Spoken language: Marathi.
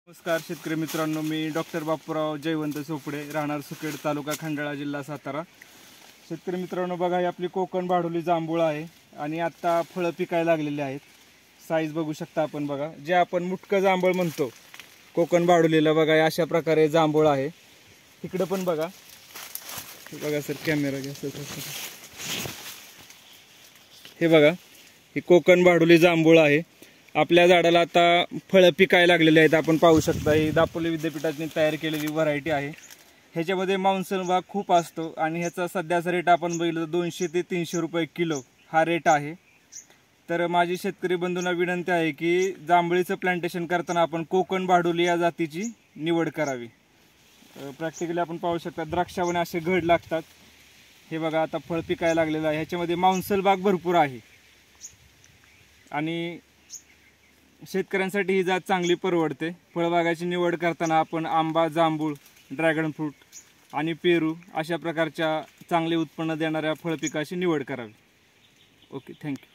नमस्कार शेतकरी मित्रांनो, मी डॉक्टर बापूराव जयवंत चोपडे, राहणार सुखेड, तालुका खंडाळा, जिल्हा सातारा। शेतकरी मित्रांनो, बघा ही आपली कोकण भाडोली जांभूळ आहे आणि आता फळं पिकायला लागलेली आहेत। साईज बघू शकता आपण, बघा जे आपण मुटकं जांभूळ म्हणतो कोकण भाडोलीला, बघा अशा प्रकारे जांभूळ आहे। तिकडे पण बघा, बघा सर कॅमेरा घ्या सर, हे बघा ही कोकण भाडोली जांभूळ आहे। आपल्या झाडाला आता फळं पिकायला लागलेली आहेत, आपण पाहू शकता। ही दापोली विद्यापीठाने तयार केलेली व्हरायटी आहे। ह्याच्यामध्ये मान्सून भाग खूप असतो आणि ह्याचा सध्याचा रेट आपण बघितलं तर 200 ते 300 रुपये किलो हा रेट आहे। तर माझी शेतकरी बंधूंना विनंती आहे की जांभळीचं प्लांटेशन करताना आपण कोकण भाडोली या जातीची निवड करावी। प्रॅक्टिकली आपण पाहू शकता द्राक्षावने असे घड लागतात। हे बघा आता फळ पिकायला लागलेलं आहे। ह्याच्यामध्ये मांसल भाग भरपूर आहे आणि शेतकऱ्यांसाठी ही जात चांगली परवडते। फळबागाची निवड करताना आपण आंबा, जांभूळ, ड्रॅगन फ्रूट आणि पेरू अशा प्रकारच्या चांगले उत्पन्न देणाऱ्या फळपिकाची निवड करावी। Okay, thank you.